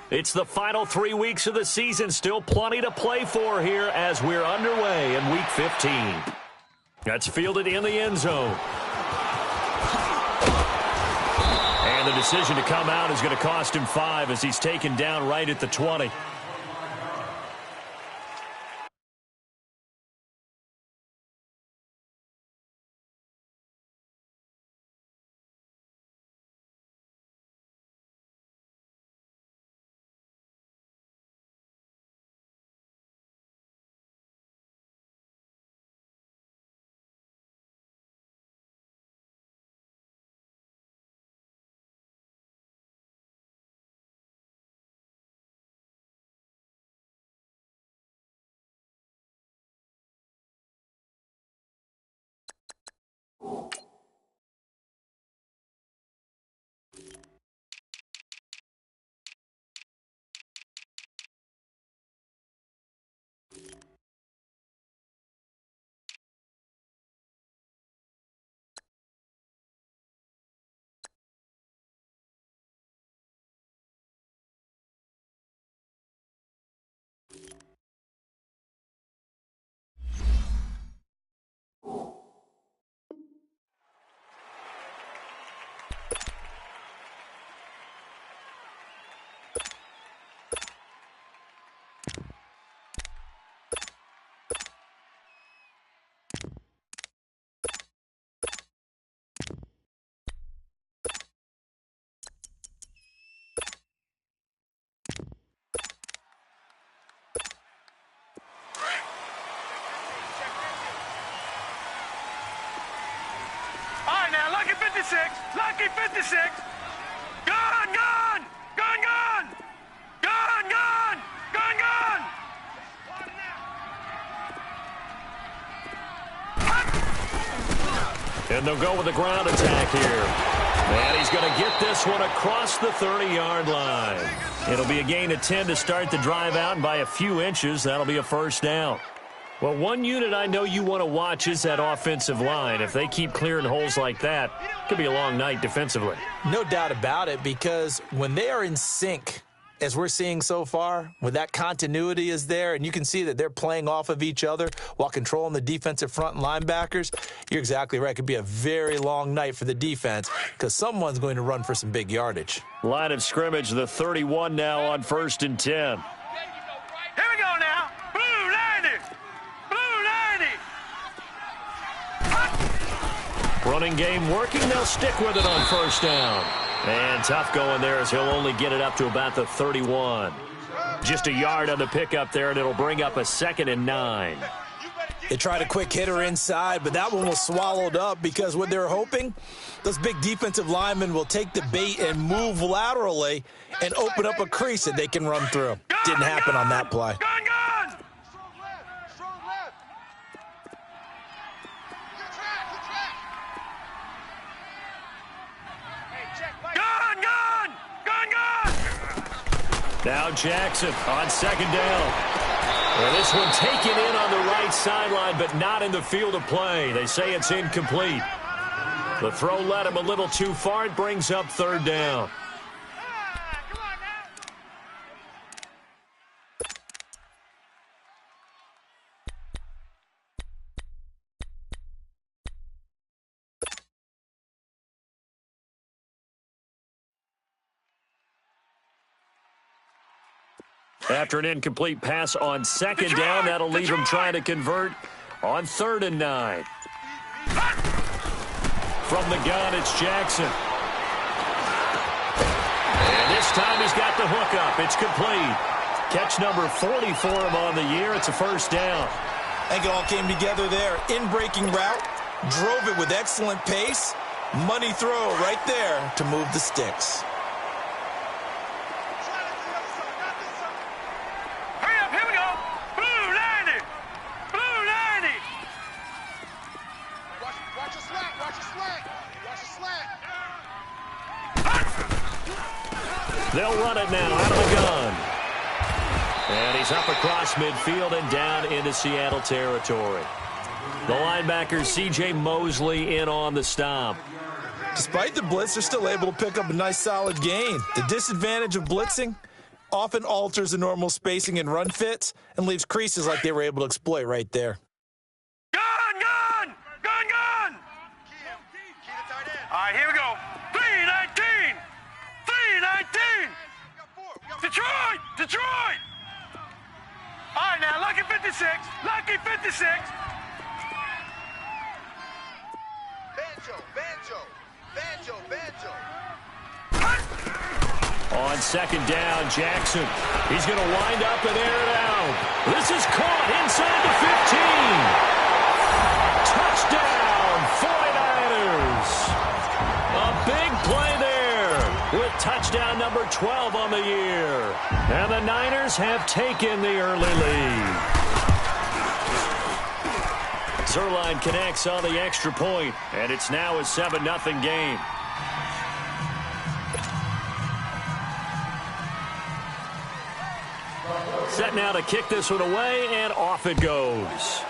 It's the final 3 weeks of the season. Still plenty to play for here as we're underway in Week 15. That's fielded in the end zone. And the decision to come out is going to cost him 5 as he's taken down right at the 20. Lucky 56! Lucky 56! Gone, gone! Gone, gone! Gone, gone! Gone, gone! And they'll go with the ground attack here. And he's going to get this one across the 30-yard line. It'll be a gain of 10 to start the drive out, and by a few inches, that'll be a first down. Well, one unit I know you want to watch is that offensive line. If they keep clearing holes like that, it could be a long night defensively. No doubt about it, because when they are in sync, as we're seeing so far, when that continuity is there, and you can see that they're playing off of each other while controlling the defensive front and linebackers, you're exactly right. It could be a very long night for the defense because someone's going to run for some big yardage. Line of scrimmage, the 31 now on 1st and 10. Here we go now. Blue 90. Blue 90. Running game working. They'll stick with it on 1st down. And tough going there as he'll only get it up to about the 31. Just a yard on the pickup there, and it'll bring up a 2nd and 9. They tried a quick hitter inside, but that one was swallowed up because what they're hoping, those big defensive linemen will take the bait and move laterally and open up a crease that they can run through. Didn't happen on that play. Now Jackson on 2nd down. And this one taken in on the right sideline, but not in the field of play. They say it's incomplete. The throw led him a little too far. It brings up 3rd down. After an incomplete pass on 2nd down, that'll leave him trying to convert on 3rd and 9. From the gun, it's Jackson. And this time he's got the hook up. It's complete. Catch number 40 for him on the year. It's a 1st down. I think it all came together there. In-breaking route, drove it with excellent pace. Money throw right there to move the sticks. They'll run it now out of the gun. And he's up across midfield and down into Seattle territory. The linebacker, C.J. Mosley, in on the stop. Despite the blitz, they're still able to pick up a nice, solid gain. The disadvantage of blitzing often alters the normal spacing and run fits and leaves creases like they were able to exploit right there. Gun! All right, here we go. 319! 319! Detroit! All right, now, lucky 56. Banjo. On second down, Jackson. He's going to wind up and air it out. This is caught inside the 15. Touchdown, 49ers. A big play there with touchdown number 12 on the year. And the Niners have taken the early lead. Zerline connects on the extra point, and it's now a 7-0 game. Set now to kick this one away, and off it goes.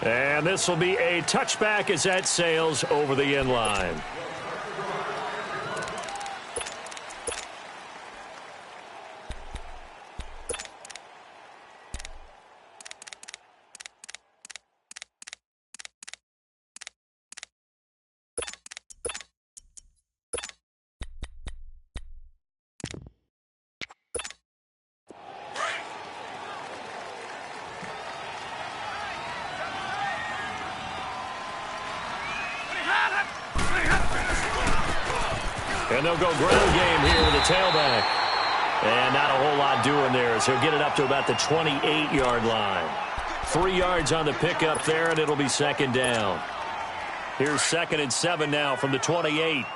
And this will be a touchback as that sails over the end line. And they'll go ground game here with the tailback. And not a whole lot doing there as he'll get it up to about the 28-yard line. 3 yards on the pickup there, and it'll be second down. Here's 2nd and 7 now from the 28. 58,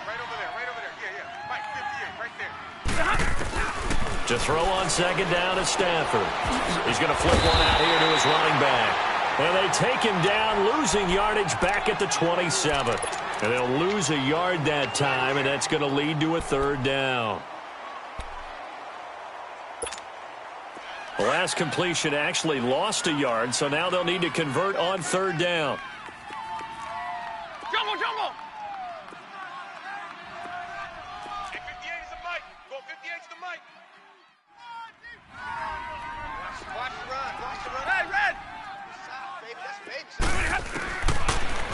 right over there. Yeah. Mike, 58, right there. To throw on second down is Stafford. He's going to flip one out here to his running back. And they take him down, losing yardage back at the 27. And they'll lose a yard that time, and that's going to lead to a 3rd down. The last completion actually lost a yard, so now they'll need to convert on 3rd down. Jumbo! 58 is the mic. Go 58 is the mic. Watch the run. Hey, Red!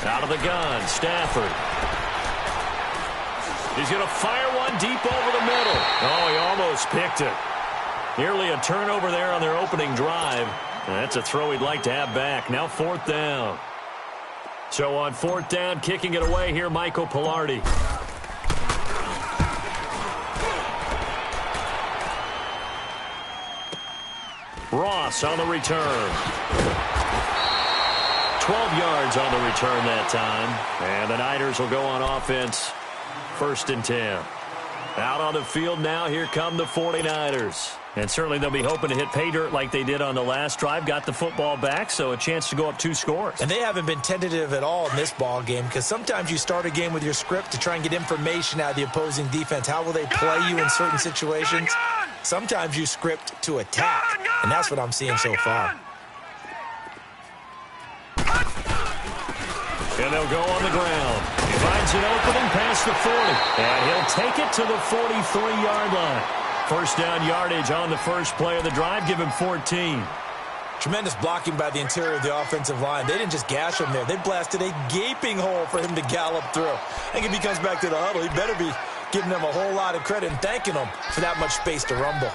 Out of the gun, Stafford. He's going to fire one deep over the middle. Oh, he almost picked it. Nearly a turnover there on their opening drive. And that's a throw he'd like to have back. Now 4th down. So on 4th down, kicking it away here, Michael Pilardi. Ross on the return. 12 yards on the return that time. And the Niners will go on offense. 1st and 10. Out on the field now, here come the 49ers. And certainly they'll be hoping to hit pay dirt like they did on the last drive. Got the football back, so a chance to go up 2 scores. And they haven't been tentative at all in this ball game because sometimes you start a game with your script to try and get information out of the opposing defense. How will they play you in certain situations? Sometimes you script to attack, and that's what I'm seeing so far. And they'll go on the ground. He finds an opening past the 40. And he'll take it to the 43-yard line. 1st down yardage on the first play of the drive. Give him 14. Tremendous blocking by the interior of the offensive line. They didn't just gash him there. They blasted a gaping hole for him to gallop through. I think if he comes back to the huddle, he better be giving them a whole lot of credit and thanking them for that much space to rumble.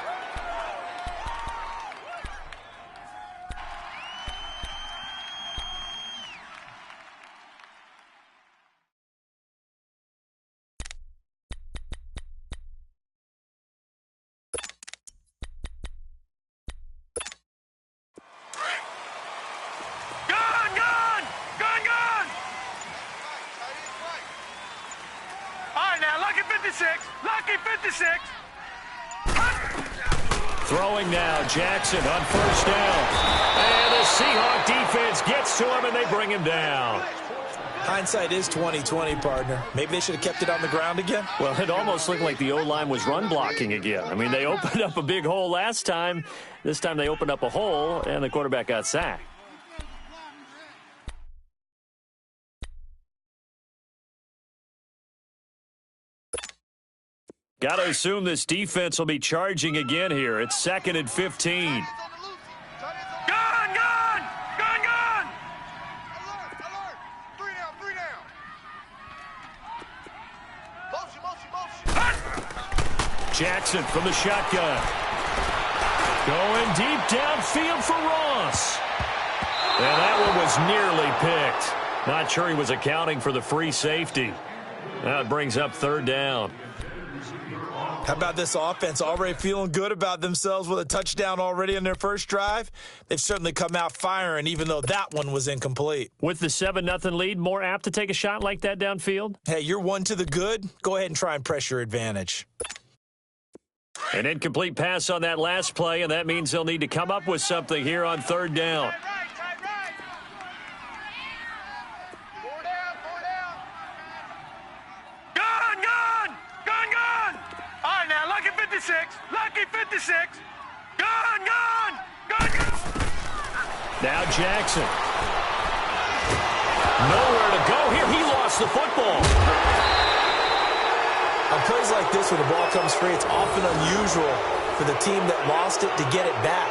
Lucky 56. Throwing now, Jackson on 1st down. And the Seahawk defense gets to him, and they bring him down. Hindsight is 20/20, partner. Maybe they should have kept it on the ground again. Well, it almost looked like the O-line was run blocking again. I mean, they opened up a big hole last time. This time they opened up a hole, and the quarterback got sacked. Got to assume this defense will be charging again here. It's 2nd and 15. Gun! Gun! Gun! Gun! Alert! 3 down. Motion. Jackson from the shotgun. Going deep downfield for Ross. And that one was nearly picked. Not sure he was accounting for the free safety. Now it brings up 3rd down. How about this offense already feeling good about themselves with a touchdown already in their first drive? They've certainly come out firing, even though that one was incomplete. With the 7-0 lead, more apt to take a shot like that downfield? Hey, you're one to the good. Go ahead and try and press your advantage. An incomplete pass on that last play, and that means they'll need to come up with something here on 3rd down. Lucky 56. Gun! Now Jackson. Nowhere to go here. He lost the football. On plays like this, when the ball comes free, it's often unusual for the team that lost it to get it back.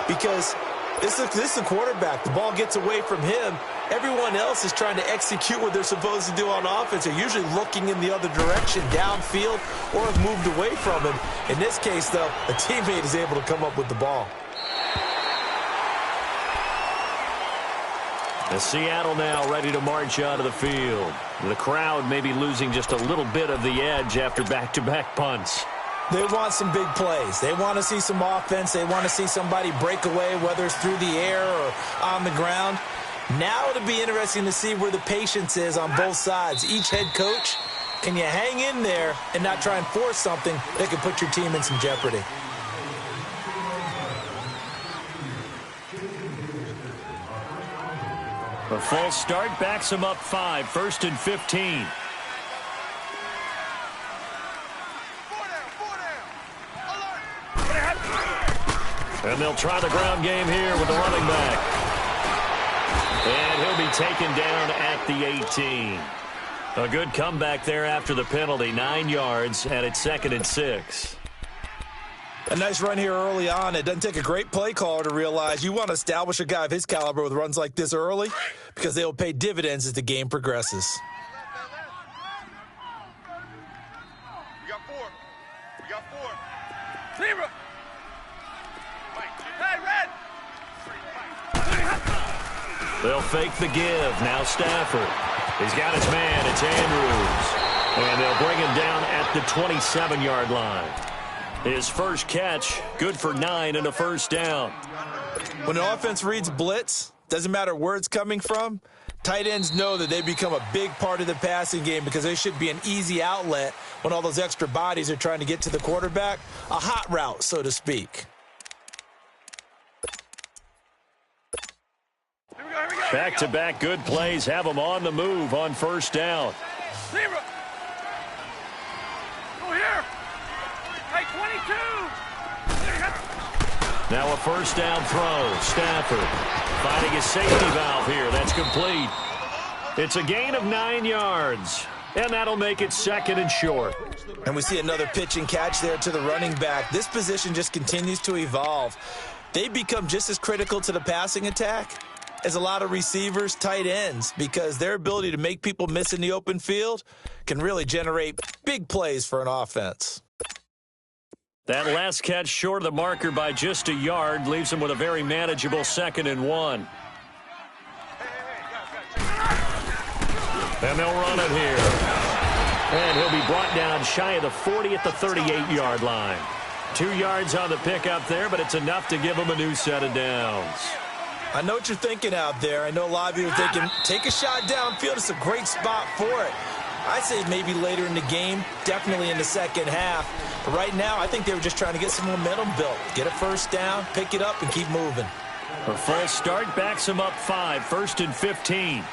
Because this is the quarterback. The ball gets away from him. Everyone else is trying to execute what they're supposed to do on offense. They're usually looking in the other direction, downfield, or have moved away from him. In this case, though, a teammate is able to come up with the ball. The Seattle now ready to march out of the field. The crowd may be losing just a little bit of the edge after back-to-back punts. They want some big plays. They want to see some offense. They want to see somebody break away, whether it's through the air or on the ground. Now it'll be interesting to see where the patience is on both sides. Each head coach, can you hang in there and not try and force something that could put your team in some jeopardy? A false start backs him up 5, 1st and 15. And they'll try the ground game here with the running back. And he'll be taken down at the 18. A good comeback there after the penalty. 9 yards, and it's 2nd and 6. A nice run here early on. It doesn't take a great play caller to realize you want to establish a guy of his caliber with runs like this early because they will pay dividends as the game progresses. We got four. Zero. Hey, Red. They'll fake the give. Now Stafford. He's got his man. It's Andrews. And they'll bring him down at the 27-yard line. His first catch, good for 9 and a first down. When an offense reads blitz, doesn't matter where it's coming from, tight ends know that they become a big part of the passing game because they should be an easy outlet when all those extra bodies are trying to get to the quarterback. A hot route, so to speak. Back-to-back good plays have them on the move on first down. Zero. Go here. Hey, 22. Now a first down throw. Stafford finding his safety valve here. That's complete. It's a gain of 9 yards. And that'll make it 2nd and short. And we see another pitch and catch there to the running back. This position just continues to evolve. They become just as critical to the passing attack as a lot of receivers, tight ends, because their ability to make people miss in the open field can really generate big plays for an offense. That last catch short of the marker by just a yard leaves him with a very manageable 2nd and 1. And they'll run it here. And he'll be brought down shy of the 40 at the 38-yard line. 2 yards on the pickup there, but it's enough to give him a new set of downs. I know what you're thinking out there. I know a lot of you are thinking, take a shot downfield. It's a great spot for it. I'd say maybe later in the game, definitely in the second half. But right now, I think they were just trying to get some momentum built. Get a first down, pick it up, and keep moving. A false start backs him up 5, 1st and 15.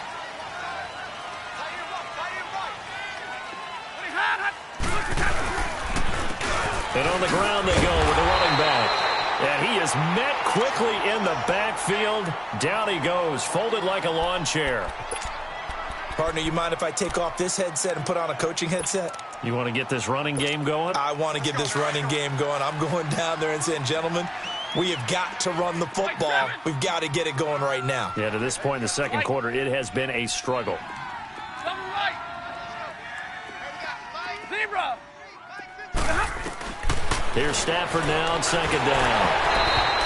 And on the ground they go with the running back. And he is met quickly in the backfield. Down he goes, folded like a lawn chair. Partner, you mind if I take off this headset and put on a coaching headset? You want to get this running game going? I want to get this running game going. I'm going down there and saying, gentlemen, we have got to run the football. We've got to get it going right now. Yeah, to this point in the second quarter, it has been a struggle. Zebra! Here's Stafford now on second down.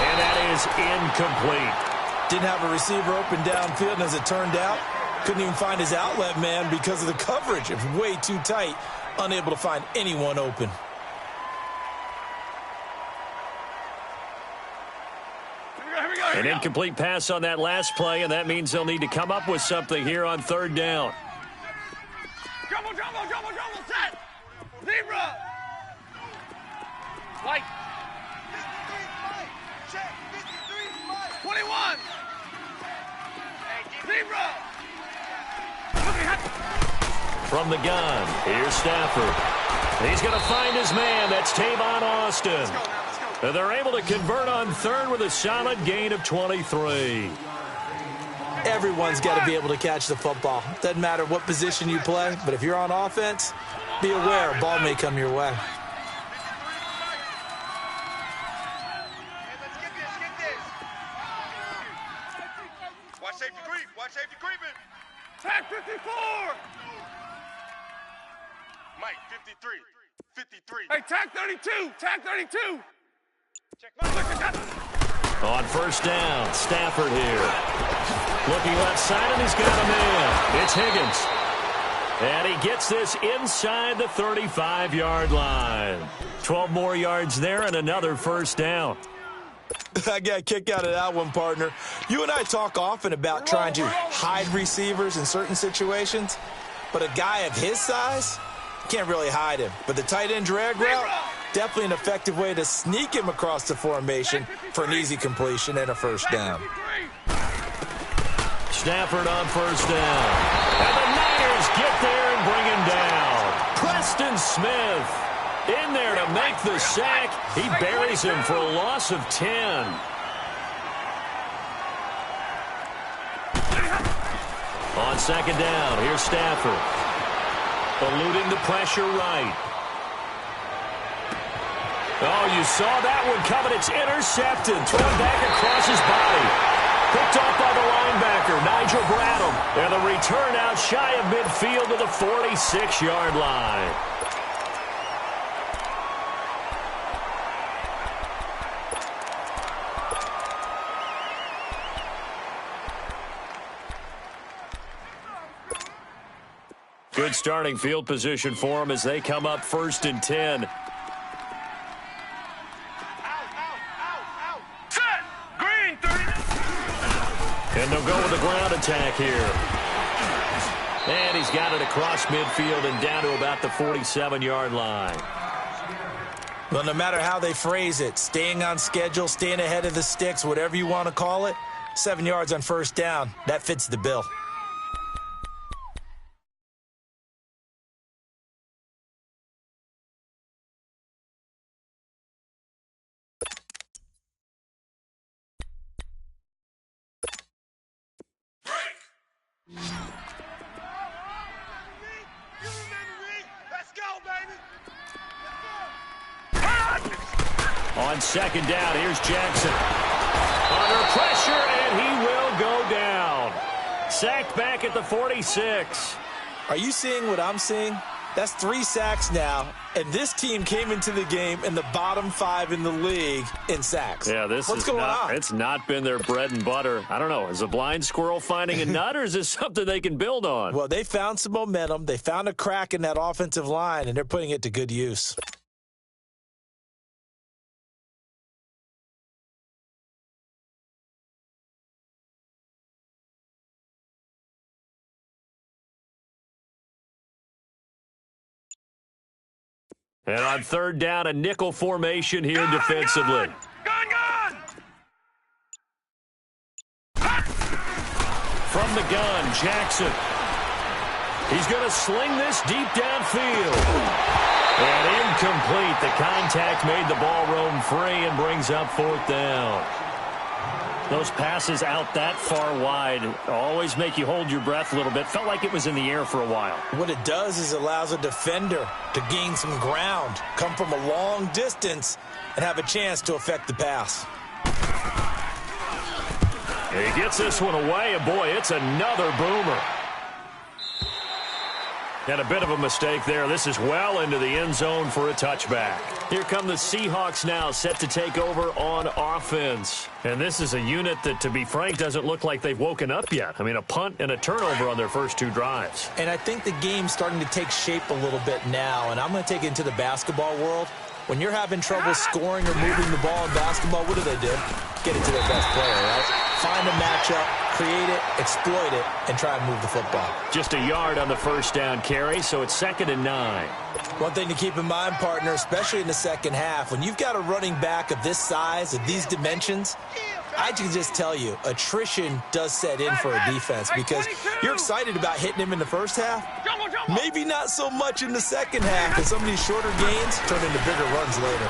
And that is incomplete. Didn't have a receiver open downfield, and as it turned out, couldn't even find his outlet man because of the coverage. It was way too tight, unable to find anyone open. An incomplete pass on that last play, and that means they'll need to come up with something here on third down. Jumbo, set! Zebra! Light! 21! Zebra! From the gun, here's Stafford. He's going to find his man. That's Tavon Austin. And they're able to convert on third with a solid gain of 23. Everyone's got to be able to catch the football. Doesn't matter what position you play, but if you're on offense, be aware a ball may come your way. Watch safety creep. Watch safety creeping. Tag 54! Mike, 53. 53. Hey, tag 32! Tag 32! Check Mike. On first down, Stafford here. Looking left side, and he's got a man. It's Higgins. And he gets this inside the 35-yard line. 12 more yards there and another first down. I got a kick out of that one, partner. You and I talk often about trying to hide receivers in certain situations, but a guy of his size, can't really hide him. But the tight end drag route, definitely an effective way to sneak him across the formation for an easy completion and a first down. Stafford on first down. And the Niners get there and bring him down. Preston Smith in there to make the sack. He buries him for a loss of 10. On second down, here's Stafford. Eluding the pressure right. Oh, you saw that one coming. It's intercepted. Thrown back across his body. Picked off by the linebacker, Nigel Bradham. And the return out shy of midfield to the 46-yard line. Good starting field position for them as they come up first and 10. And they'll go with the ground attack here. And he's got it across midfield and down to about the 47-yard line. Well, no matter how they phrase it, staying on schedule, staying ahead of the sticks, whatever you want to call it, 7 yards on first down, that fits the bill. On second down, here's Jackson. Under pressure, and he will go down. Sacked back at the 46. Are you seeing what I'm seeing? That's 3 sacks now, and this team came into the game in the bottom 5 in the league in sacks. Yeah, What's going on? It's not been their bread and butter. I don't know. Is a blind squirrel finding a nut, or is this something they can build on? Well, they found some momentum. They found a crack in that offensive line, and they're putting it to good use. And on third down, a nickel formation here defensively. Gun! From the gun, Jackson. He's going to sling this deep downfield. And complete. The contact made the ball roam free and brings up 4th down. Those passes out that far wide always make you hold your breath a little bit. Felt like it was in the air for a while. What it does is it allows a defender to gain some ground, come from a long distance, and have a chance to affect the pass. He gets this one away, and boy, it's another boomer. And a bit of a mistake there. This is well into the end zone for a touchback. Here come the Seahawks now, set to take over on offense. And this is a unit that, to be frank, doesn't look like they've woken up yet. I mean, a punt and a turnover on their first 2 drives. And I think the game's starting to take shape a little bit now, and I'm going to take it into the basketball world. When you're having trouble scoring or moving the ball in basketball, what do? Get it to their best player, right? Find a matchup, create it, exploit it, and try and move the football. Just a yard on the first down carry, so it's 2nd and 9. One thing to keep in mind, partner, especially in the second half, when you've got a running back of this size, of these dimensions, I can just tell you, attrition does set in for a defense because you're excited about hitting him in the first half. Maybe not so much in the second half, and some of these shorter gains turn into bigger runs later.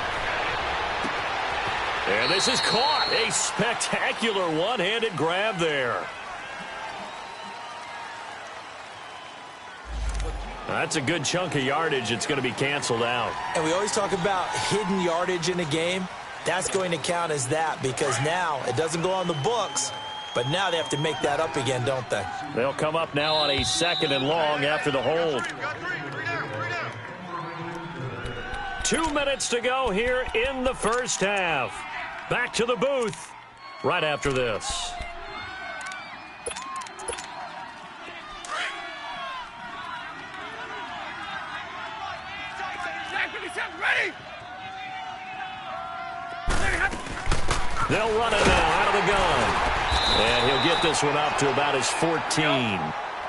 And this is caught. A spectacular one-handed grab there. That's a good chunk of yardage. It's going to be canceled out. And we always talk about hidden yardage in a game. That's going to count as that because now it doesn't go on the books, but now they have to make that up again, don't they? They'll come up now on a 2nd and long after the hold. 2 minutes to go here in the first half. Back to the booth right after this. Ready? They'll run it now out of the gun. And he'll get this one up to about his 14.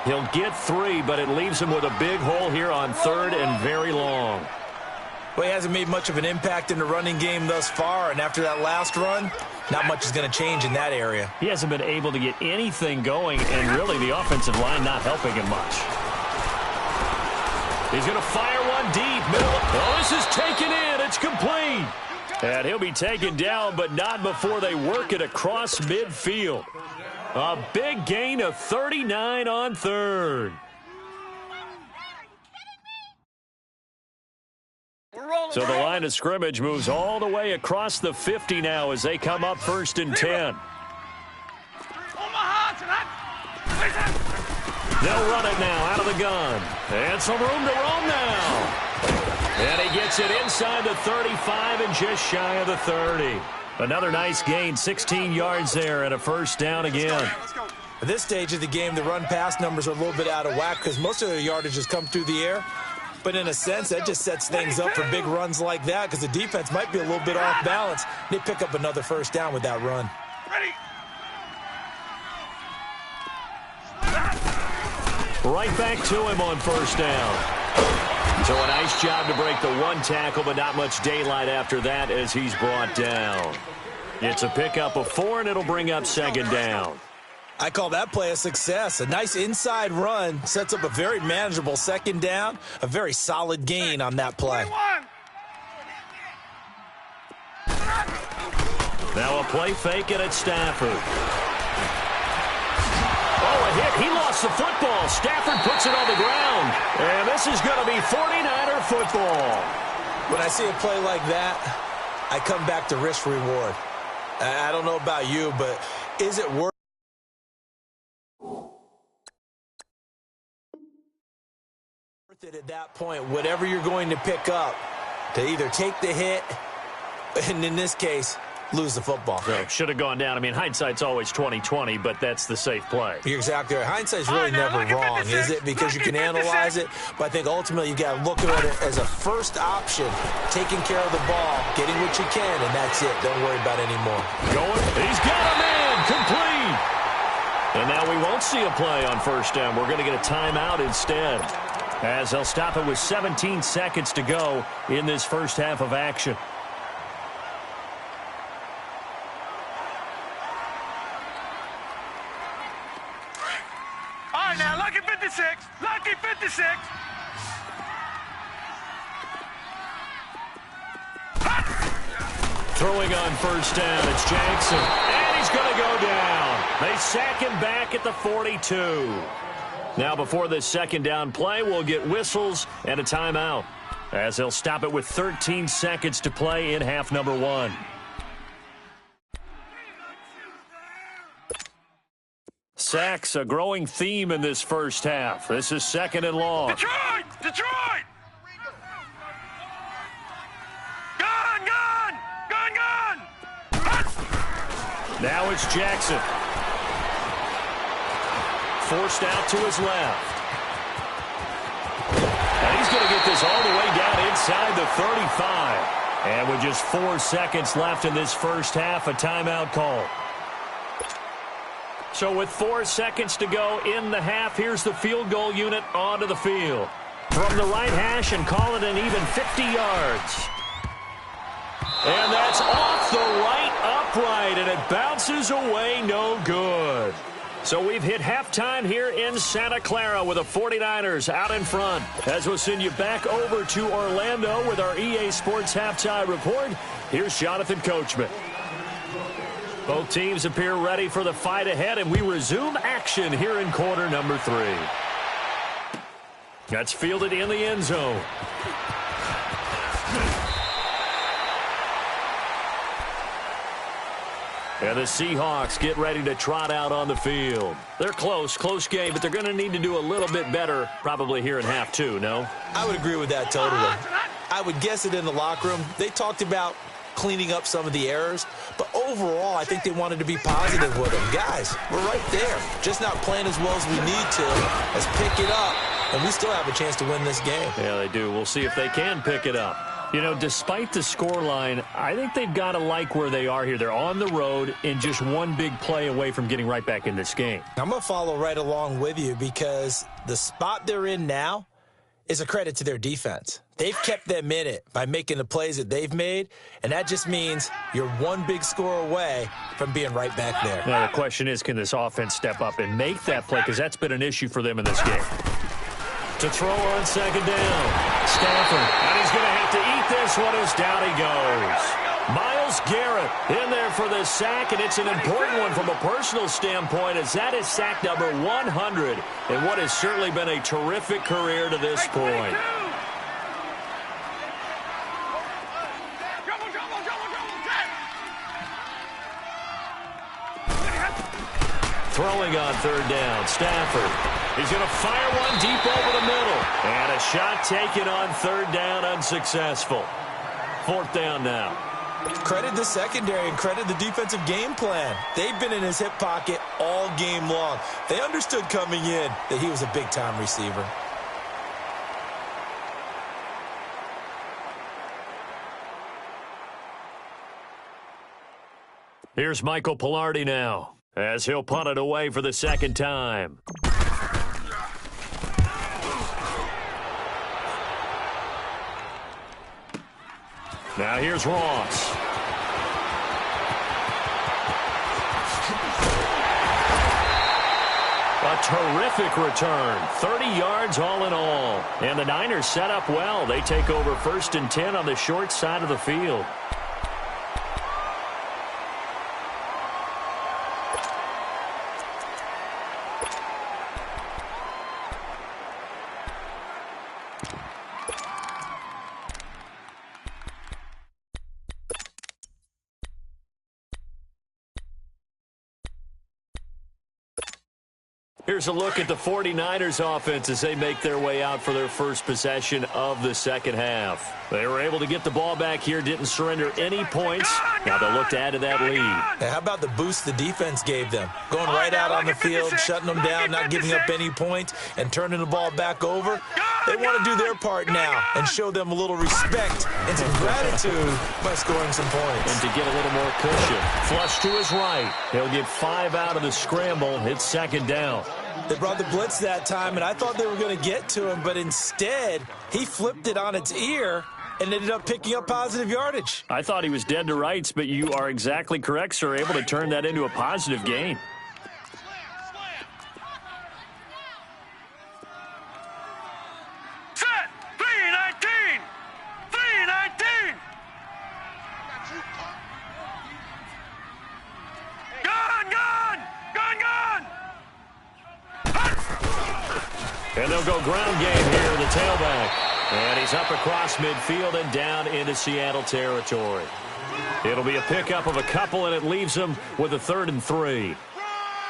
He'll get 3, but it leaves him with a big hole here on 3rd and very long. Well, he hasn't made much of an impact in the running game thus far, and after that last run, not much is going to change in that area. He hasn't been able to get anything going, and really the offensive line not helping him much. He's going to fire one deep. Middle. Oh, this is taken in. It's complete. And he'll be taken down, but not before they work it across midfield. A big gain of 39 on 3rd. So the line of scrimmage moves all the way across the 50 now as they come up 1st and 10. They'll run it now out of the gun. And some room to roam now. And he gets it inside the 35 and just shy of the 30. Another nice gain, 16 yards there and a first down again. At this stage of the game, the run-pass numbers are a little bit out of whack because most of their yardage has come through the air. But in a sense, that just sets things up for big runs like that because the defense might be a little bit off balance. They pick up another first down with that run. Right back to him on first down. So a nice job to break the 1 tackle, but not much daylight after that as he's brought down. It's a pickup of 4, and it'll bring up 2nd down. I call that play a success. A nice inside run sets up a very manageable 2nd down, a very solid gain on that play. Now a play fake, and it's Stafford. Oh, a hit. He lost the football. Stafford puts it on the ground. And this is going to be 49er football. When I see a play like that, I come back to risk reward. I don't know about you, but is it worth it at that point, whatever you're going to pick up, to either take the hit, and in this case, lose the football? So should have gone down. I mean, hindsight's always 20/20, but that's the safe play. You're exactly right. Hindsight's really never wrong, is it? Because you can analyze it, but I think ultimately you got to look at it as a first option, taking care of the ball, getting what you can, and that's it. Don't worry about it anymore. Going. He's got a man. Complete. And now we won't see a play on first down. We're going to get a timeout instead, as they'll stop it with 17 seconds to go in this first half of action. All right, now, lucky 56. Lucky 56. Throwing on first down, it's Jackson. And he's going to go down. They sack him back at the 42. Now before this second down play, we'll get whistles and a timeout, as they'll stop it with 13 seconds to play in half number 1. Sacks, a growing theme in this first half. This is second and long. Detroit! Detroit! Gun! Gun! Gun! Gun! Now it's Jackson. Forced out to his left. And he's going to get this all the way down inside the 35. And with just 4 seconds left in this first half, a timeout call. So with 4 seconds to go in the half, here's the field goal unit onto the field. From the right hash and call it an even 50 yards. And that's off the right upright, and it bounces away no good. So we've hit halftime here in Santa Clara with the 49ers out in front. As we'll send you back over to Orlando with our EA Sports Halftime Report, here's Jonathan Coachman. Both teams appear ready for the fight ahead, and we resume action here in quarter number 3. That's fielded in the end zone. And the Seahawks get ready to trot out on the field. They're close game, but they're going to need to do a little bit better probably here in half 2, no? I would agree with that totally. I would guess it in the locker room. They talked about cleaning up some of the errors, but overall, I think they wanted to be positive with them. Guys, we're right there. Just not playing as well as we need to. Let's pick it up, and we still have a chance to win this game. Yeah, they do. We'll see if they can pick it up. You know, despite the scoreline, I think they've got to like where they are here. They're on the road and just one big play away from getting right back in this game. I'm going to follow right along with you because the spot they're in now is a credit to their defense. They've kept them in it by making the plays that they've made, and that just means you're one big score away from being right back there. Now, the question is, can this offense step up and make that play? Because that's been an issue for them in this game. To throw on second down, Stafford, and he's going to have to eat this one as down he goes. Myles Garrett in there for the sack, and it's an important one from a personal standpoint, as that is sack number 100 in what has certainly been a terrific career to this point. Throwing on third down, Stafford. He's going to fire one deep over the middle. And a shot taken on third down, unsuccessful. Fourth down now. Credit the secondary and credit the defensive game plan. They've been in his hip pocket all game long. They understood coming in that he was a big-time receiver. Here's Michael Pilardi now, as he'll punt it away for the second time. Now here's Ross. A terrific return. 30 yards all in all. And the Niners set up well. They take over 1st and 10 on the short side of the field. Here's a look at the 49ers offense as they make their way out for their first possession of the second half. They were able to get the ball back here, didn't surrender any points. Now they'll look to add to that lead. Hey, how about the boost the defense gave them? Going right out on the field, shutting them down, not giving up any points, and turning the ball back over. They want to do their part now and show them a little respect and some gratitude by scoring some points. And to get a little more cushion. Flush to his right. He'll get 5 out of the scramble. It's second down. They brought the blitz that time, and I thought they were going to get to him, but instead, he flipped it on its ear and ended up picking up positive yardage. I thought he was dead to rights, but you are exactly correct, sir. Able to turn that into a positive gain. Set! 319! 319! they'll go ground game here, the tailback. And he's up across midfield and down into Seattle territory. It'll be a pickup of a couple, and it leaves him with a 3rd and 3.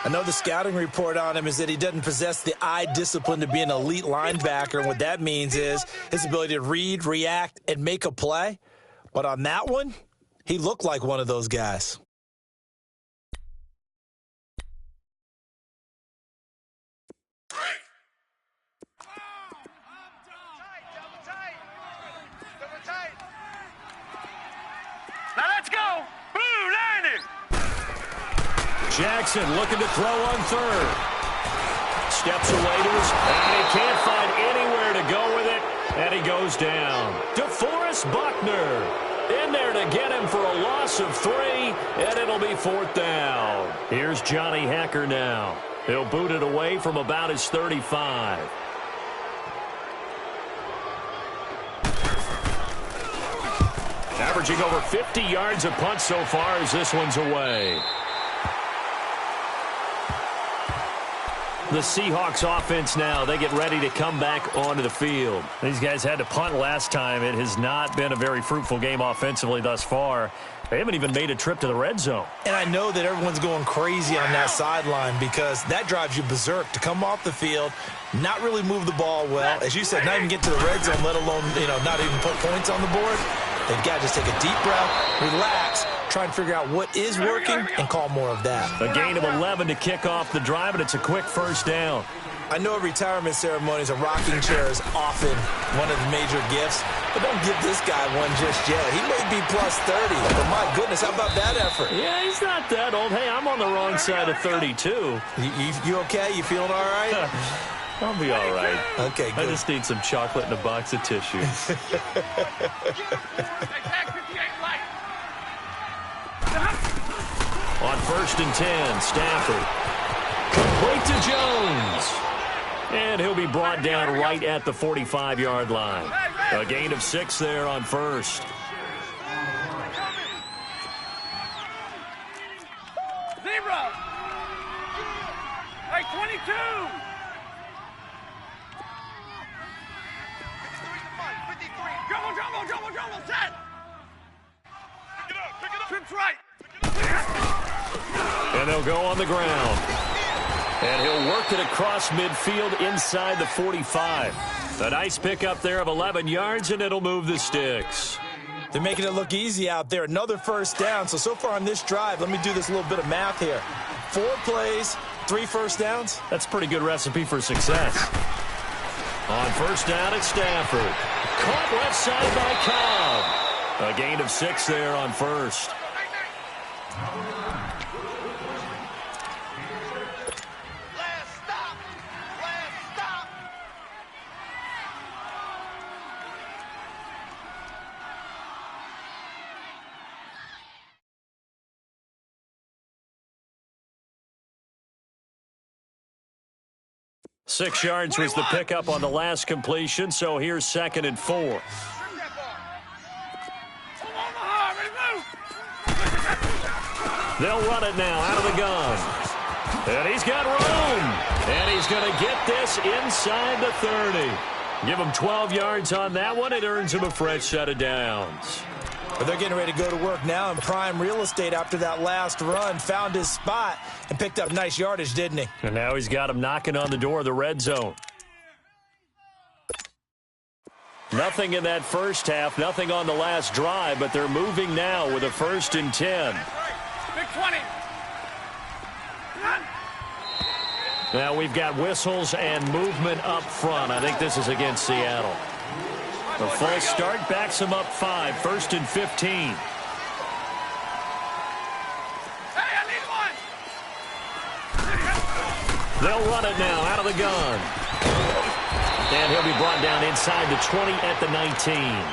I know the scouting report on him is that he doesn't possess the eye discipline to be an elite linebacker, and what that means is his ability to read, react, and make a play. But on that one, he looked like one of those guys. Now let's go. Blue landing. Jackson looking to throw on 3rd. Steps away to his, and he can't find anywhere to go with it, and he goes down. DeForest Buckner in there to get him for a loss of 3, and it'll be 4th down. Here's Johnny Hecker now. He'll boot it away from about his 35. Averaging over 50 yards a punt so far as this one's away. The Seahawks offense now, they get ready to come back onto the field. These guys had to punt last time. It has not been a very fruitful game offensively thus far. They haven't even made a trip to the red zone. And I know that everyone's going crazy on that sideline because that drives you berserk to come off the field, not really move the ball well. As you said, not even get to the red zone, let alone, not even put points on the board. They've got to just take a deep breath, relax, try and figure out what is working and call more of that. A gain of 11 to kick off the drive, and it's a quick 1st down. I know at retirement ceremonies, a rocking chair is often one of the major gifts, but don't give this guy one just yet. He may be plus 30, but my goodness, how about that effort? Yeah, he's not that old. Hey, I'm on the wrong side of 32. You okay? You feeling all right? I'll be all right. Okay, good. I just need some chocolate and a box of tissues. On 1st and 10, Stafford. Complete to Jones. And he'll be brought down right at the 45-yard line. A gain of 6 there on 1st. Zebra. Hey, 22. Jumbo, set! Pick it up! Trips right! And they'll go on the ground. And he'll work it across midfield inside the 45. A nice pickup there of 11 yards, and it'll move the sticks. They're making it look easy out there. Another 1st down. So far on this drive, let me do this little bit of math here. 4 plays, 3 1st downs. That's a pretty good recipe for success. On 1st down, it's Stafford. Caught left side by Cobb. A gain of 6 there on 1st. Last stop. Last stop. 6 yards was the pickup on the last completion, so here's 2nd and 4. They'll run it now out of the gun. And he's got room. And he's going to get this inside the 30. Give him 12 yards on that one. It earns him a fresh set of downs. But they're getting ready to go to work now in prime real estate after that last run. Found his spot and picked up nice yardage, didn't he? And now he's got him knocking on the door of the red zone. Nothing in that first half, nothing on the last drive, but they're moving now with a 1st and 10. Big 20. Now we've got whistles and movement up front. I think this is against Seattle. The false start backs them up 5, 1st and 15. Hey, I need one. They'll run it now out of the gun. And he'll be brought down inside the 20 at the 19.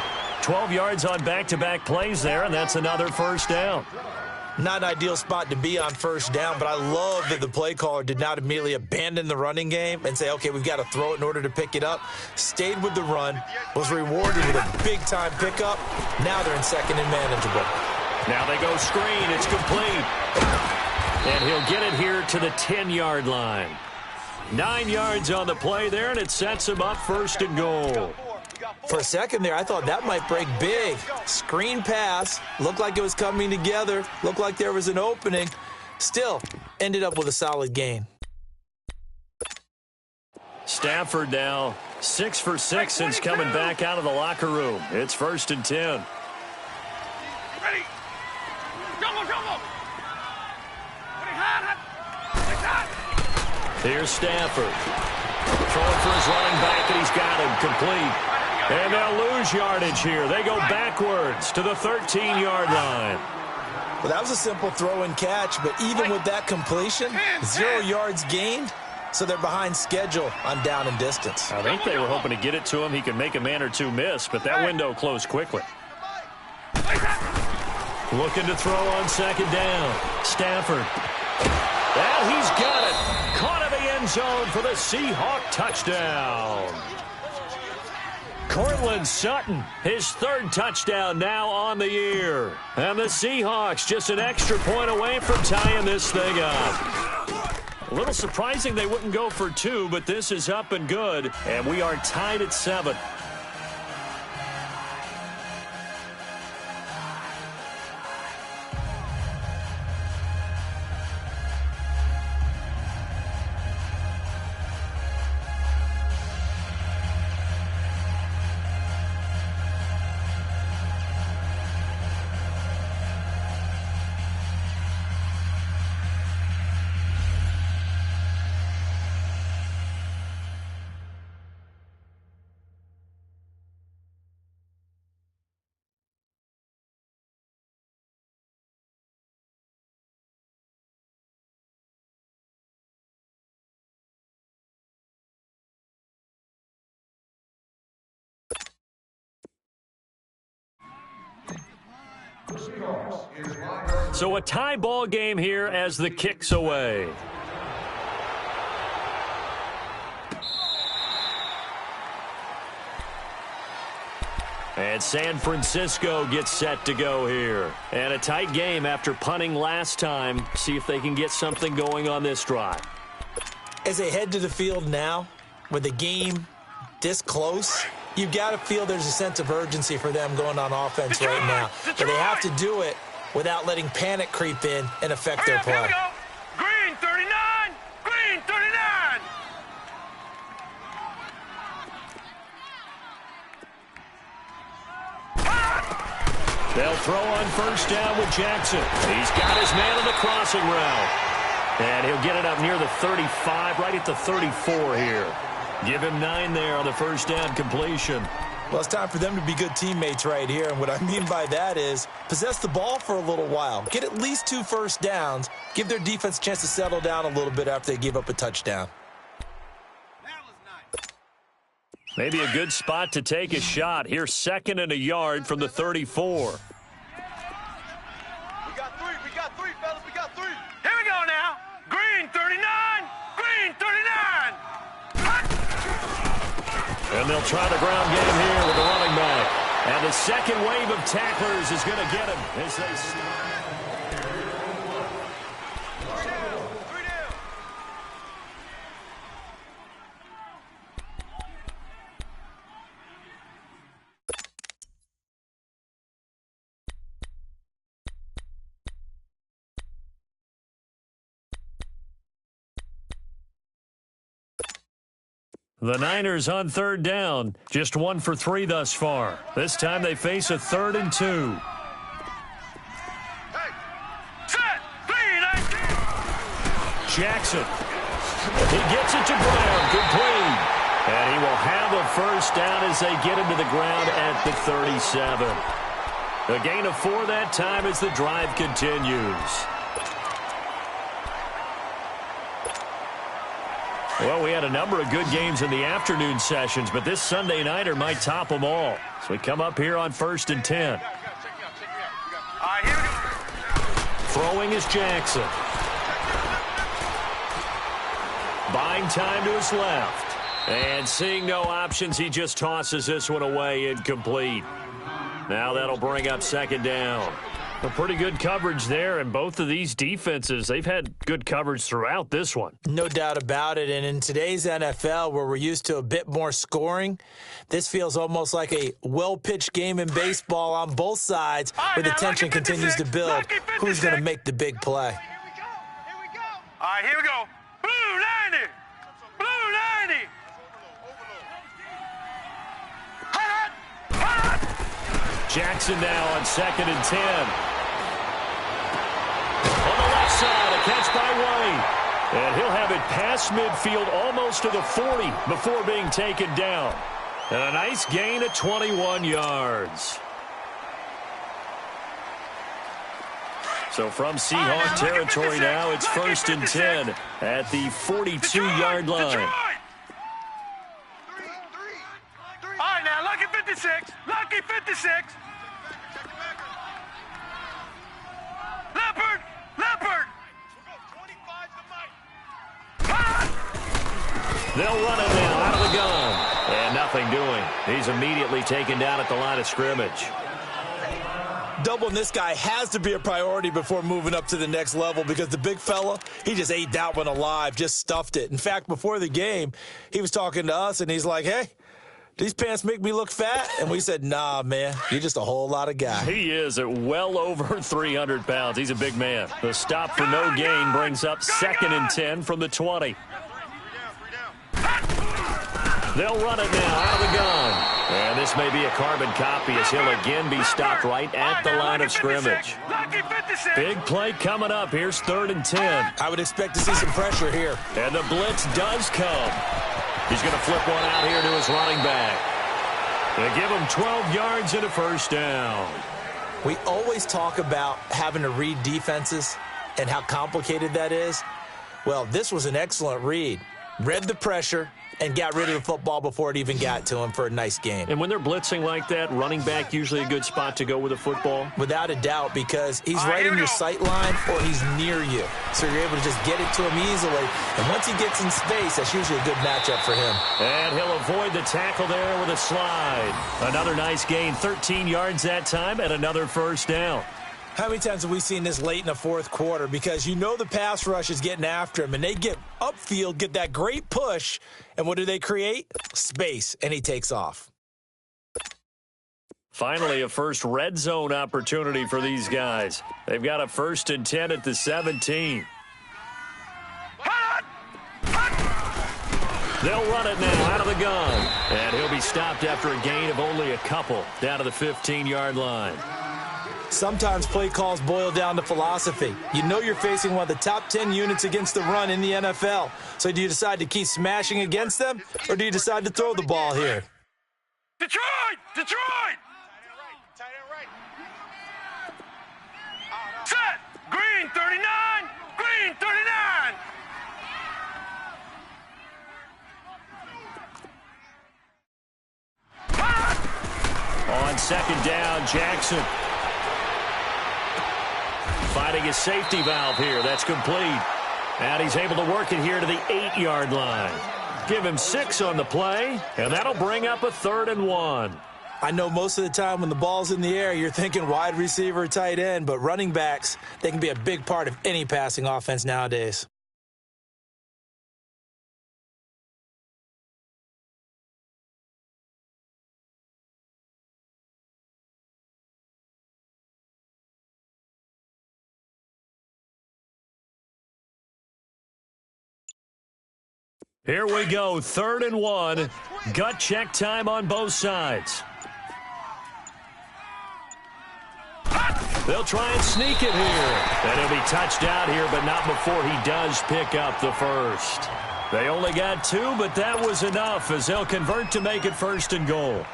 12 yards on back-to-back plays there, and that's another 1st down. Not an ideal spot to be on 1st down, but I love that the play caller did not immediately abandon the running game and say, okay, we've got to throw it in order to pick it up. Stayed with the run, was rewarded with a big-time pickup. Now they're in 2nd and manageable. Now they go screen. It's complete. And he'll get it here to the 10-yard line. 9 yards on the play there, and it sets him up 1st and goal. For a second there, I thought that might break big. Screen pass, looked like it was coming together, looked like there was an opening. Still, ended up with a solid gain. Stafford now 6 for 6 since coming back out of the locker room. It's 1st and 10. Ready? Jumbo! Here's Stafford. Throwing for his running back, and he's got him complete. And they'll lose yardage here. They go backwards to the 13-yard line. Well, that was a simple throw and catch, but even with that completion, 0 yards gained, so they're behind schedule on down and distance. I think they were hoping to get it to him. He could make a man or two miss, but that window closed quickly. Looking to throw on 2nd down. Stafford. And he's got it. Caught in the end zone for the Seahawk touchdown. Cortland Sutton, his 3rd touchdown now on the year. And the Seahawks just an extra point away from tying this thing up. A little surprising they wouldn't go for 2, but this is up and good. And we are tied at 7. So a tie ball game here as the kick's away. And San Francisco gets set to go here. And a tight game after punting last time. See if they can get something going on this drive. As they head to the field now, with the game this close, you've got to feel there's a sense of urgency for them going on offense right now. But they have to do it without letting panic creep in and affect their play. Here we go. Green 39. Green 39. They'll throw on 1st down with Jackson. He's got his man on the crossing route. And he'll get it up near the 35, right at the 34 here. Give him 9 there on the 1st down completion. Well, it's time for them to be good teammates right here. And what I mean by that is possess the ball for a little while. Get at least 2 first downs. Give their defense a chance to settle down a little bit after they give up a touchdown. Maybe a good spot to take a shot. Here's 2nd and a yard from the 34. We got 3, fellas, we got 3. Here we go now. Green 39. Green 39. And they'll try the ground game here with the running back. And the second wave of tacklers is going to get him as they start. The Niners on 3rd down. Just 1 for 3 thus far. This time they face a 3rd and 2. Set. 3-19. Jackson. He gets it to Brown. Complete. And he will have a 1st down as they get him to the ground at the 37. A gain of 4 that time as the drive continues. Well, we had a number of good games in the afternoon sessions, but this Sunday nighter might top them all. So we come up here on 1st and 10. All right, here we go. Throwing is Jackson. Buying time to his left. And seeing no options, he just tosses this one away incomplete. Now that'll bring up 2nd down. A pretty good coverage there, and both of these defenses, they've had good coverage throughout this one. No doubt about it, and in today's NFL, where we're used to a bit more scoring, this feels almost like a well-pitched game in baseball on both sides, where the tension continues to build. Who's going to make the big play? All right, here we go. Blue 90. Blue 90. Jackson now on 2nd and 10. On the left side, a catch by White. And he'll have it past midfield almost to the 40 before being taken down. And a nice gain of 21 yards. So from Seahawk territory now, it's 1st and 10 at the 42-yard line. All right, now, lucky 56. Lucky 56. Leopard. Leopard. They'll run it now out of the gun. And nothing doing. He's immediately taken down at the line of scrimmage. Doubling this guy has to be a priority before moving up to the next level, because the big fella, he just ate that one alive, just stuffed it. In fact, before the game, he was talking to us, and he's like, hey, these pants make me look fat? And we said, nah, man, you're just a whole lot of guy. He is at well over 300 pounds. He's a big man. The stop for no gain brings up 2nd and 10 from the 20. They'll run it now out of the gun. And this may be a carbon copy as he'll again be stopped right at the line of scrimmage. Big play coming up. Here's 3rd and 10. I would expect to see some pressure here. And the blitz does come. He's going to flip one out here to his running back. They give him 12 yards and a 1st down. We always talk about having to read defenses and how complicated that is. Well, this was an excellent read. Read the pressure and got rid of the football before it even got to him for a nice gain. And when they're blitzing like that, running back usually a good spot to go with a football? Without a doubt, because he's right in your sight line or he's near you. So you're able to just get it to him easily. And once he gets in space, that's usually a good matchup for him. And he'll avoid the tackle there with a slide. Another nice gain, 13 yards that time, and another 1st down. How many times have we seen this late in the 4th quarter? Because you know the pass rush is getting after him, and they get upfield, get that great push, and what do they create? Space, and he takes off. Finally, a first red zone opportunity for these guys. They've got a 1st and 10 at the 17. They'll run it now out of the gun, and he'll be stopped after a gain of only a couple down to the 15-yard line. Sometimes play calls boil down to philosophy. You know you're facing one of the top 10 units against the run in the NFL. So do you decide to keep smashing against them, or do you decide to throw the ball here? Detroit! Detroit! Tight end right. Set! Green 39! Green 39! On 2nd down, Jackson finding his safety valve here. That's complete. And he's able to work it here to the 8-yard line. Give him 6 on the play, and that'll bring up a 3rd and 1. I know most of the time when the ball's in the air, you're thinking wide receiver, tight end, but running backs, they can be a big part of any passing offense nowadays. Here we go, 3rd and 1. Gut check time on both sides. They'll try and sneak it here. And he'll be touched out here, but not before he does pick up the 1st. They only got 2, but that was enough as they'll convert to make it 1st and goal.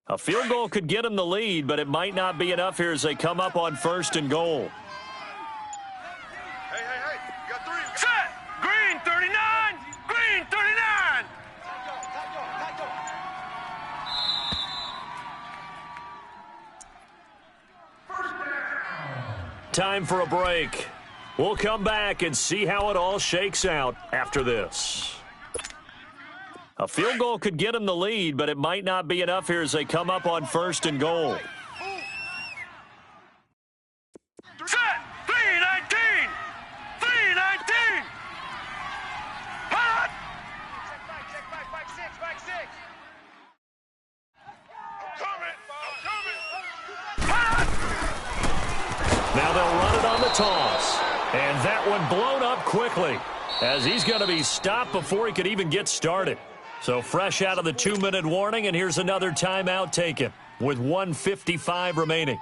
A field goal could get him the lead, but it might not be enough here as they come up on 1st and goal. Hey, you got 3. Set! Green 39! Green 39! Time for a break. We'll come back and see how it all shakes out after this. A field goal could get them the lead, but it might not be enough here as they come up on 1st and goal. Set! 319! 319! Hot! Check back, 6. I'm coming! Hot! Now they'll run it on the toss. And that one blown up quickly as he's going to be stopped before he could even get started. So fresh out of the 2-minute warning, and here's another timeout taken with 1:55 remaining.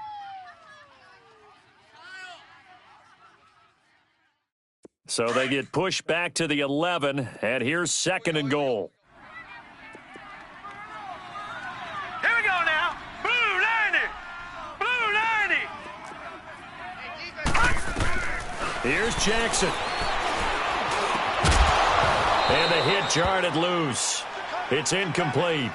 So they get pushed back to the 11, and here's 2nd and goal. Here we go now. Blue 90! Blue 90! Here's Jackson. And the hit jarred it loose. It's incomplete.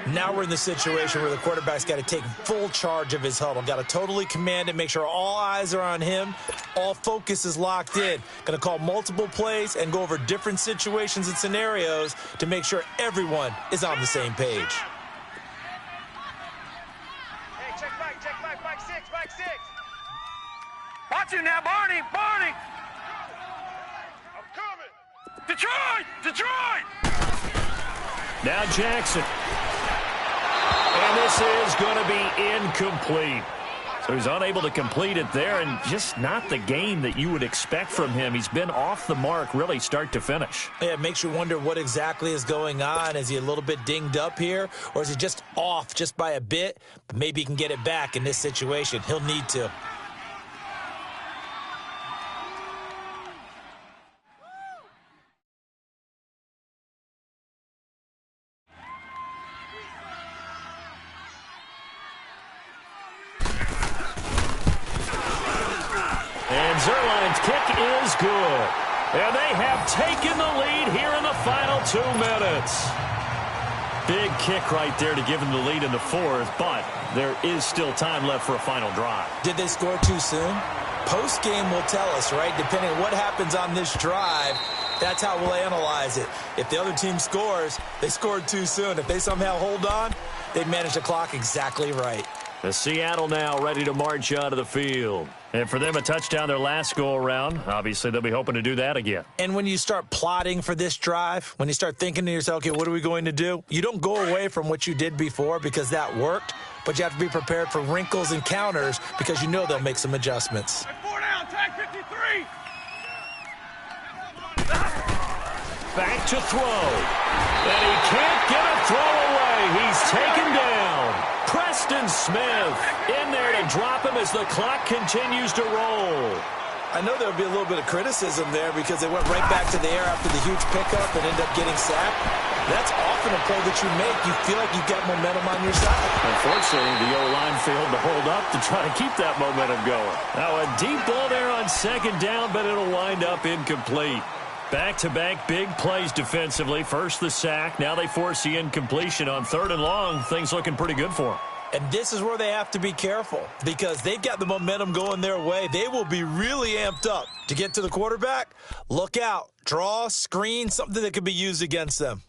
Now we're in the situation where the quarterback's got to take full charge of his huddle. Got to totally command it, make sure all eyes are on him. All focus is locked in. Going to call multiple plays and go over different situations and scenarios to make sure everyone is on the same page. Hey, check back, 6. Watch it now, Barney! I'm coming! Detroit! Now Jackson. And this is going to be incomplete. So he's unable to complete it there, and just not the game that you would expect from him. He's been off the mark really start to finish. Yeah, it makes you wonder what exactly is going on. Is he a little bit dinged up here, or is he just off just by a bit? But maybe he can get it back in this situation. He'll need to. And Zerline's kick is good. And they have taken the lead here in the final 2 minutes. Big kick right there to give them the lead in the 4th, but there is still time left for a final drive. Did they score too soon? Post-game will tell us, right? Depending on what happens on this drive, that's how we'll analyze it. If the other team scores, they scored too soon. If they somehow hold on, they managed the clock exactly right. The Seattle now ready to march onto the field. And for them, a touchdown their last go-around. Obviously, they'll be hoping to do that again. And when you start plotting for this drive, when you start thinking to yourself, okay, what are we going to do? You don't go away from what you did before because that worked, but you have to be prepared for wrinkles and counters because you know they'll make some adjustments. 4 down, tag 53! Back to throw. And he can't get a throw away. He's taken down. Preston Smith in there to drop him as the clock continues to roll. I know there'll be a little bit of criticism there because they went right back to the air after the huge pickup and ended up getting sacked. That's often a play that you make. You feel like you've got momentum on your side. Unfortunately, the O-line failed to hold up to try to keep that momentum going. Now a deep ball there on 2nd down, but it'll wind up incomplete. Back-to-back big plays defensively. First the sack. Now they force the incompletion on 3rd and long. Things looking pretty good for them. And this is where they have to be careful because they've got the momentum going their way. They will be really amped up to get to the quarterback. Look out. Draw, screen, something that could be used against them.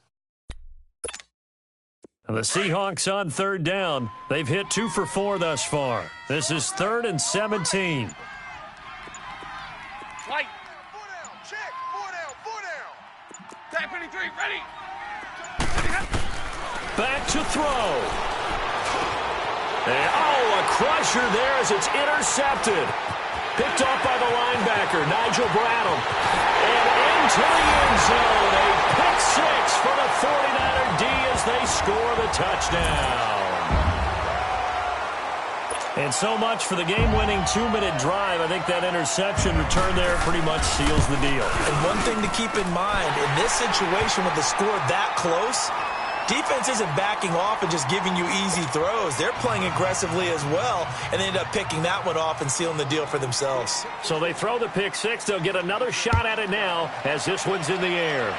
The Seahawks on 3rd down. They've hit 2 for 4 thus far. This is 3rd and 17. Light. 4 down. Tag 53, ready. Back to throw. And, a crusher there as it's intercepted. Picked off by the linebacker, Nigel Bradham. And into the end zone. A pick 6 for the 49er D as they score the touchdown. And so much for the game-winning 2-minute drive. I think that interception return there pretty much seals the deal. And one thing to keep in mind, in this situation with the score that close, defense isn't backing off and just giving you easy throws. They're playing aggressively as well, and they end up picking that one off and sealing the deal for themselves. So they throw the pick 6. They'll get another shot at it now as this one's in the air.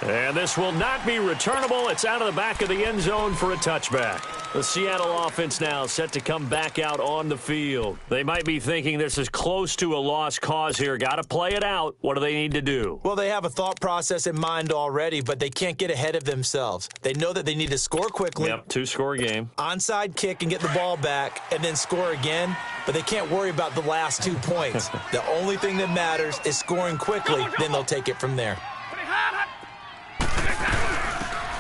And this will not be returnable. It's out of the back of the end zone for a touchback. The Seattle offense now set to come back out on the field. They might be thinking this is close to a lost cause here. Got to play it out. What do they need to do? Well, they have a thought process in mind already, but they can't get ahead of themselves. They know that they need to score quickly. Yep, two-score game. Onside kick and get the ball back and then score again, but they can't worry about the last 2 points. The only thing that matters is scoring quickly, then they'll take it from there.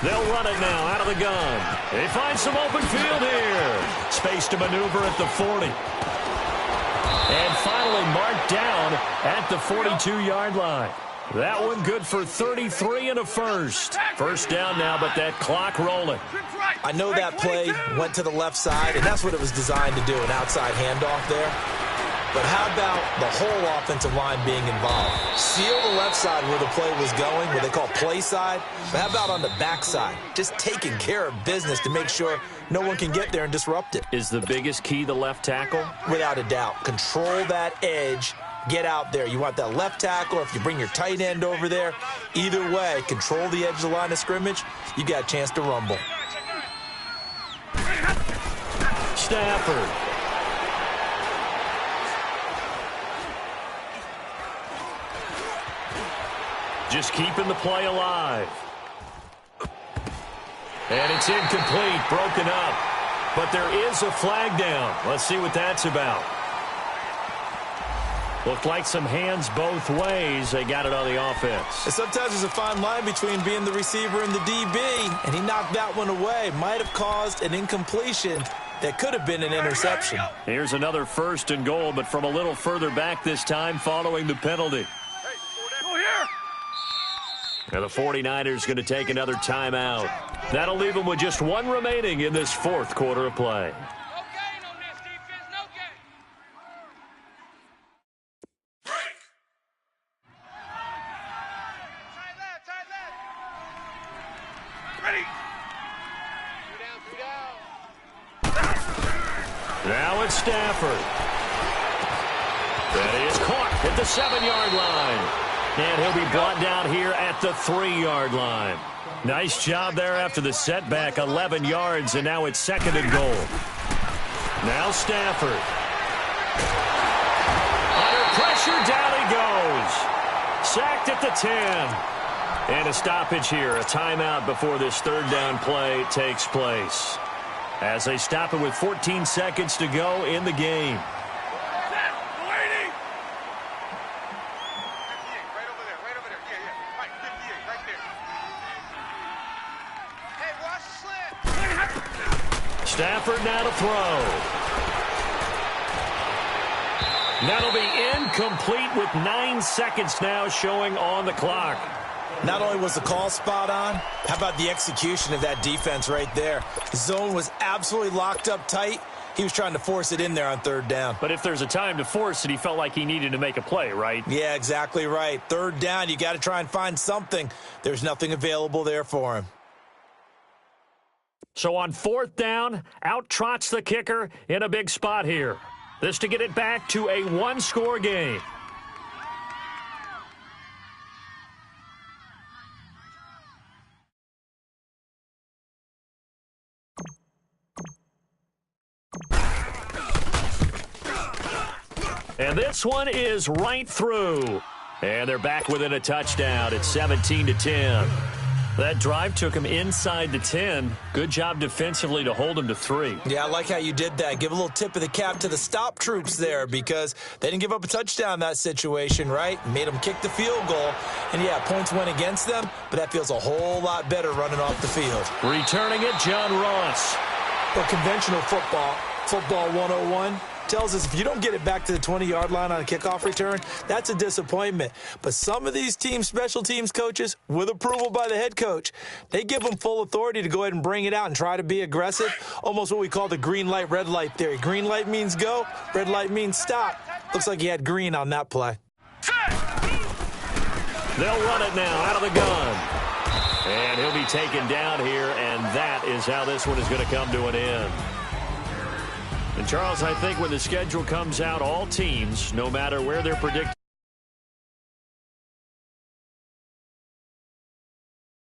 They'll run it now out of the gun. They find some open field here. Space to maneuver at the 40. And finally marked down at the 42-yard line. That one good for 33 and a first. First down now, but that clock rolling. I know that play went to the left side, and that's what it was designed to do, an outside handoff there. But how about the whole offensive line being involved? Seal the left side where the play was going, what they call play side. But how about on the back side? Just taking care of business to make sure no one can get there and disrupt it. Is the biggest key the left tackle? Without a doubt. Control that edge. Get out there. You want that left tackle, or if you bring your tight end over there, either way, control the edge of the line of scrimmage, you got a chance to rumble. Stafford. Just keeping the play alive. And it's incomplete, broken up. But there is a flag down. Let's see what that's about. Looked like some hands both ways. They got it on the offense. And sometimes there's a fine line between being the receiver and the DB, and he knocked that one away. Might have caused an incompletion that could have been an interception. Here's another 1st and goal, but from a little further back this time following the penalty. And the 49ers going to take another timeout. That'll leave them with just one remaining in this 4th quarter of play. Now it's Stafford. That is caught at the 7-yard line. And he'll be brought down here at the 3-yard line. Nice job there after the setback, 11 yards, and now it's 2nd and goal. Now Stafford. Under pressure, down he goes. Sacked at the 10. And a stoppage here, a timeout before this 3rd down play takes place. As they stop it with 14 seconds to go in the game. Stafford now to throw. That'll be incomplete with 9 seconds now showing on the clock. Not only was the call spot on, how about the execution of that defense right there? The zone was absolutely locked up tight. He was trying to force it in there on 3rd down. But if there's a time to force it, he felt like he needed to make a play, right? Yeah, exactly right. 3rd down, you got to try and find something. There's nothing available there for him. So on 4th down, out trots the kicker in a big spot here. This to get it back to a 1-score game. And this one is right through. And they're back within a touchdown. It's 17-10. That drive took him inside the 10. Good job defensively to hold him to 3. Yeah, I like how you did that. Give a little tip of the cap to the stop troops there because they didn't give up a touchdown in that situation, right? Made them kick the field goal. And, yeah, points went against them, but that feels a whole lot better running off the field. Returning it, John Ross. But conventional football 101, tells us if you don't get it back to the 20-yard line on a kickoff return, that's a disappointment. But some of these teams, special teams coaches, with approval by the head coach, they give them full authority to go ahead and bring it out and try to be aggressive, almost what we call the green light, red light theory. Green light means go, red light means stop. Looks like he had green on that play. They'll run it now out of the gun. And he'll be taken down here, and that is how this one is going to come to an end. And, Charles, I think when the schedule comes out, all teams, no matter where they're predicted,